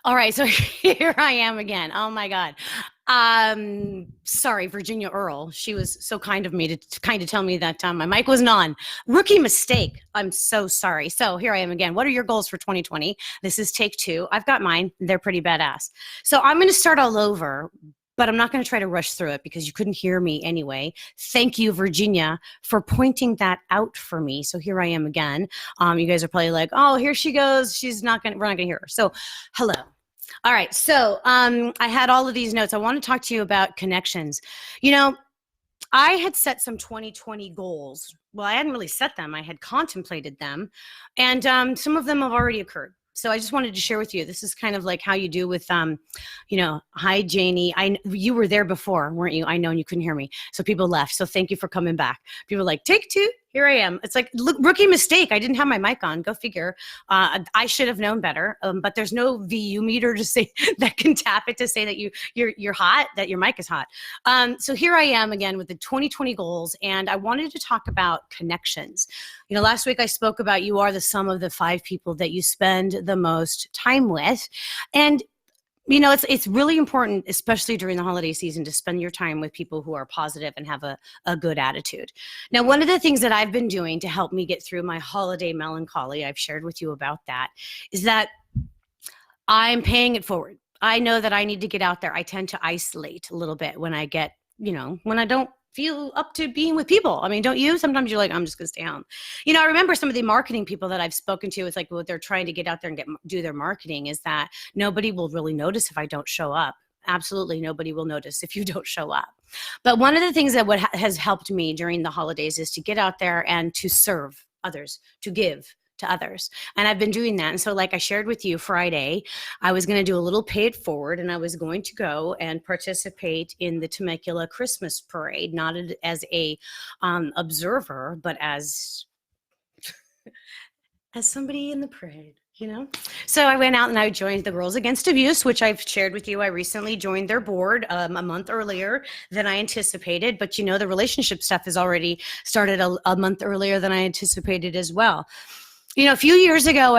All right, so here I am again. Oh my God. Sorry, Virginia Earl. She was so kind of me to kind of tell me that my mic wasn't on. Rookie mistake. I'm so sorry. So here I am again. What are your goals for 2020? This is take two. I've got mine. They're pretty badass. So I'm going to start all over, but I'm not going to try to rush through it because you couldn't hear me anyway. Thank you, Virginia, for pointing that out for me. So here I am again. You guys are probably like, oh, here she goes. She's not going to, we're not going to hear her. So hello. All right. So I had all of these notes. I want to talk to you about connections. You know, I had set some 2020 goals. Well, I hadn't really set them. I had contemplated them, and some of them have already occurred. So I just wanted to share with you. This is kind of like how you do with, hi Janie. You were there before, weren't you? I know, and you couldn't hear me, so people left. So thank you for coming back. People are like, take two. Here I am. It's like, look, rookie mistake. I didn't have my mic on. Go figure. I should have known better. But there's no VU meter to say that can tap it to say that you're hot, that your mic is hot. So here I am again with the 2020 goals, and I wanted to talk about connections. You know, last week I spoke about you are the sum of the 5 people that you spend the most time with, and you know, it's really important, especially during the holiday season, to spend your time with people who are positive and have a good attitude. Now, one of the things that I've been doing to help me get through my holiday melancholy, I've shared with you about that, is that I'm paying it forward. I know that I need to get out there. I tend to isolate a little bit when I get, when I don't feel up to being with people. I mean, don't you? Sometimes you're like, I'm just going to stay home. You know, I remember some of the marketing people that I've spoken to. It's like what they're trying to get out there and do their marketing is that nobody will really notice if I don't show up. Absolutely nobody will notice if you don't show up. But one of the things that has helped me during the holidays is to get out there and to serve others, to give to others. And I've been doing that. And so like I shared with you Friday, I was going to do a little pay it forward, and I was going to go and participate in the Temecula Christmas parade, not as a observer, but as somebody in the parade. So I went out and I joined the Girls Against Abuse, which I've shared with you. I recently joined their board a month earlier than I anticipated. But the relationship stuff has already started a month earlier than I anticipated as well. A few years ago,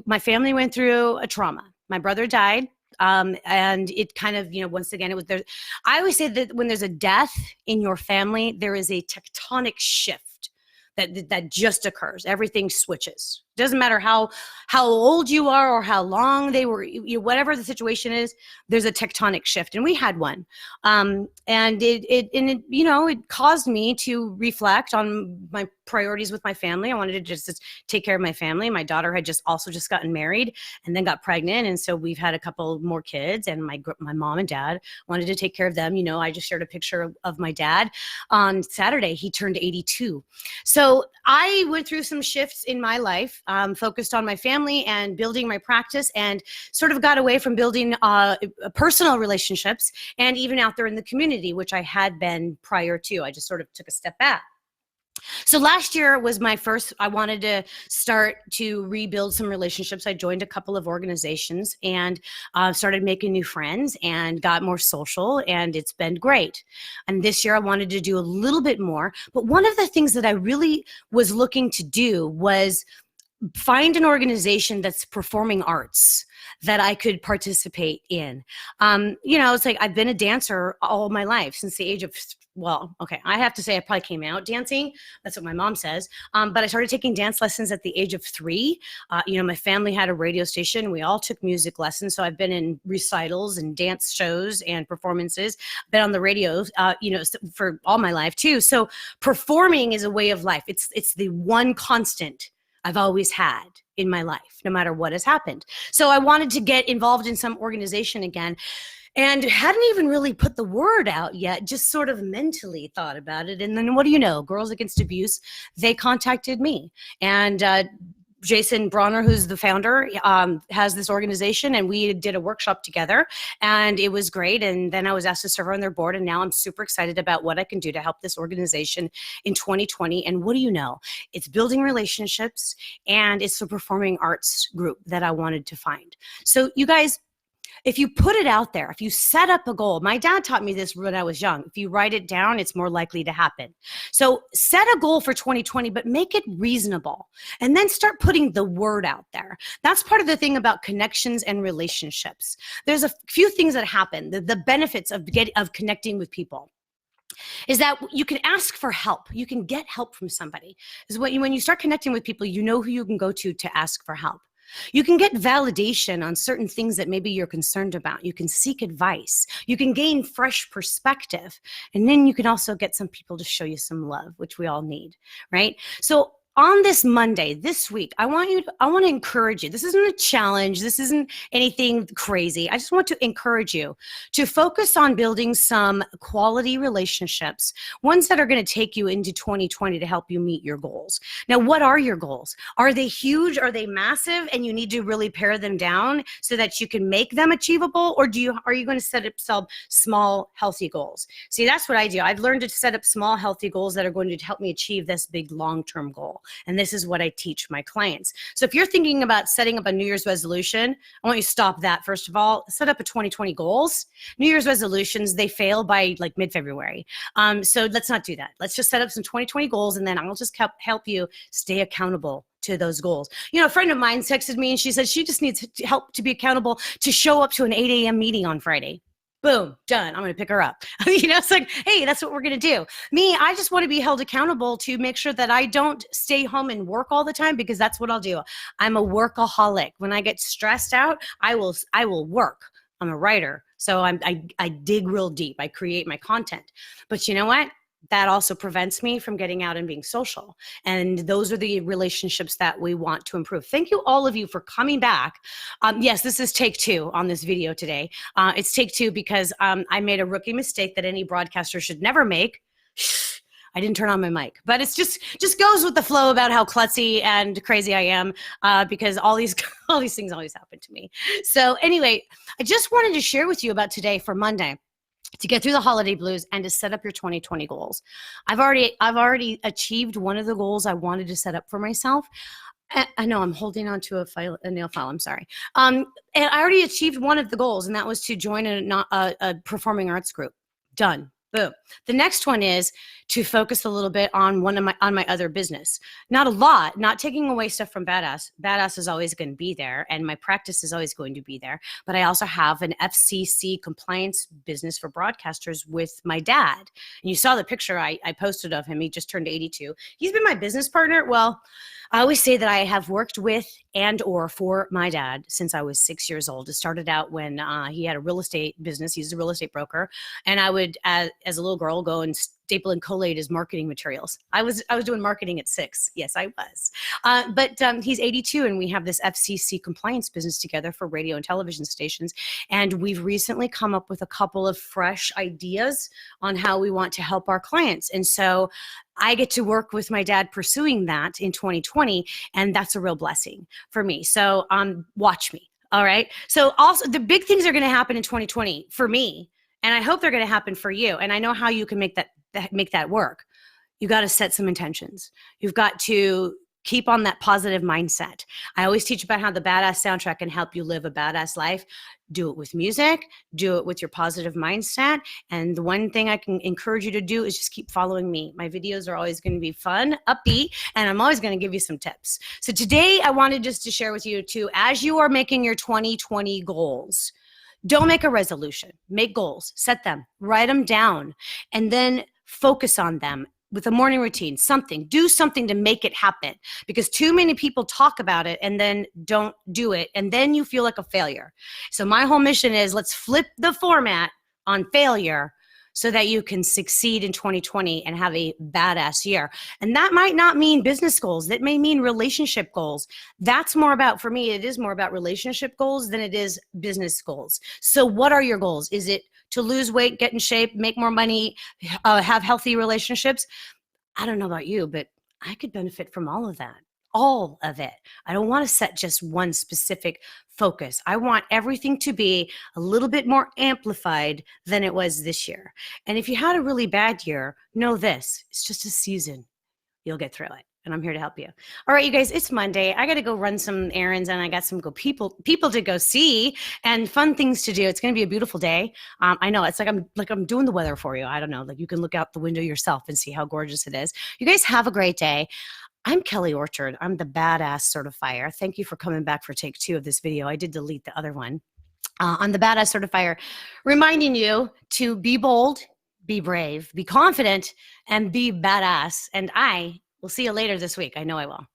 my family went through a trauma. My brother died. And it kind of, once again, it was there. I always say that when there's a death in your family, there is a tectonic shift that just occurs. Everything switches. Doesn't matter how old you are or how long they were, whatever the situation is, there's a tectonic shift, and we had one. And it caused me to reflect on my priorities with my family. I wanted to just take care of my family. My daughter had just gotten married and then got pregnant, and so we've had a couple more kids. And my mom and dad wanted to take care of them. I just shared a picture of my dad on Saturday. He turned 82. So I went through some shifts in my life. Focused on my family and building my practice, and sort of got away from building personal relationships and even out there in the community, which I had been prior to. I just sort of took a step back. So last year was my first, I wanted to start to rebuild some relationships. I joined a couple of organizations and started making new friends and got more social, and it's been great. And this year I wanted to do a little bit more. But one of the things that I really was looking to do was find an organization that's performing arts that I could participate in. It's like I've been a dancer all my life since the age of, I have to say I probably came out dancing. That's what my mom says. But I started taking dance lessons at the age of 3. My family had a radio station. We all took music lessons. So I've been in recitals and dance shows and performances. Been on the radio, for all my life too. So performing is a way of life. It's the one constant I've always had in my life, no matter what has happened. So I wanted to get involved in some organization again, and hadn't even really put the word out yet, just sort of mentally thought about it. And then what do you know? Girls Against Abuse, they contacted me. And Jason Bronner, who's the founder, has this organization, and we did a workshop together, and it was great. And then I was asked to serve on their board, and now I'm super excited about what I can do to help this organization in 2020. And what do you know? It's building relationships, and it's the performing arts group that I wanted to find. So you guys, if you put it out there, if you set up a goal, my dad taught me this when I was young. If you write it down, it's more likely to happen. So set a goal for 2020, but make it reasonable and then start putting the word out there. That's part of the thing about connections and relationships. There's a few things that happen, the benefits of connecting with people is that you can ask for help. You can get help from somebody. Is when you start connecting with people, you know who you can go to ask for help. You can get validation on certain things that maybe you're concerned about. You can seek advice. You can gain fresh perspective. And then you can also get some people to show you some love, which we all need, right? So on this Monday, this week, I want to encourage you. This isn't a challenge. This isn't anything crazy. I just want to encourage you to focus on building some quality relationships, ones that are going to take you into 2020 to help you meet your goals. Now, what are your goals? Are they huge? Are they massive? And you need to really pare them down so that you can make them achievable? Or are you going to set up some small, healthy goals? See, that's what I do. I've learned to set up small, healthy goals that are going to help me achieve this big long-term goal. And this is what I teach my clients. So if you're thinking about setting up a New Year's resolution, I want you to stop that. First of all, set up a 2020 goals. New Year's resolutions, they fail by like mid-February. So let's not do that. Let's just set up some 2020 goals, and then I'll just help you stay accountable to those goals. You know, a friend of mine texted me and she said she just needs help to be accountable to show up to an 8 a.m. meeting on Friday. Boom, done. I'm going to pick her up. It's like, hey, that's what we're going to do. Me, I just want to be held accountable to make sure that I don't stay home and work all the time, because that's what I'll do. I'm a workaholic. When I get stressed out, I will work. I'm a writer. So I dig real deep. I create my content. But you know what? That also prevents me from getting out and being social. And those are the relationships that we want to improve. Thank you, all of you, for coming back. Yes, this is take two on this video today. It's take two because I made a rookie mistake that any broadcaster should never make. I didn't turn on my mic, but it's just goes with the flow about how klutzy and crazy I am, because all these things always happen to me. So anyway, I just wanted to share with you about today for Monday, to get through the holiday blues and to set up your 2020 goals. I've already achieved one of the goals I wanted to set up for myself. I know I'm holding on to a nail file. I'm sorry. And I already achieved one of the goals, and that was to join a performing arts group. Done. Boom. The next one is to focus a little bit on on my other business. Not a lot, not taking away stuff from Badass. Badass is always going to be there, and my practice is always going to be there. But I also have an FCC compliance business for broadcasters with my dad. And you saw the picture I posted of him. He just turned 82. He's been my business partner. Well, I always say that I have worked with and or for my dad since I was 6 years old. It started out when he had a real estate business. He's a real estate broker. And I would, as a little girl, go and staple and collate his marketing materials. I was doing marketing at 6. Yes, I was. But he's 82, and we have this FCC compliance business together for radio and television stations. And we've recently come up with a couple of fresh ideas on how we want to help our clients. And so I get to work with my dad pursuing that in 2020, and that's a real blessing for me. So watch me. All right. So also the big things are going to happen in 2020 for me, and I hope they're going to happen for you. And I know how you can make that work. You got to set some intentions. You've got to keep on that positive mindset. I always teach about how the Badass soundtrack can help you live a badass life. Do it with music, do it with your positive mindset. And the one thing I can encourage you to do is just keep following me. My videos are always going to be fun, upbeat, and I'm always going to give you some tips. So today I wanted just to share with you too, as you are making your 2020 goals, don't make a resolution, make goals, set them, write them down, and then focus on them with a morning routine, do something to make it happen, because too many people talk about it and then don't do it. And then you feel like a failure. So my whole mission is let's flip the format on failure so that you can succeed in 2020 and have a badass year. And that might not mean business goals. That may mean relationship goals. That's more about, for me, it is more about relationship goals than it is business goals. So what are your goals? Is it to lose weight, get in shape, make more money, have healthy relationships? I don't know about you, but I could benefit from all of that. All of it. I don't want to set just one specific focus. I want everything to be a little bit more amplified than it was this year. And if you had a really bad year, know this, it's just a season. You'll get through it. and I'm here to help you. All right, you guys, it's Monday. I got to go run some errands, and I got some people to go see and fun things to do. It's going to be a beautiful day. I know it's like I'm doing the weather for you. I don't know, like you can look out the window yourself and see how gorgeous it is. You guys have a great day. I'm Kelly Orchard. I'm the Badass Certifier. Thank you for coming back for take 2 of this video. I did delete the other one. I'm the Badass Certifier, reminding you to be bold, be brave, be confident, and be badass. And I will see you later this week. I know I will.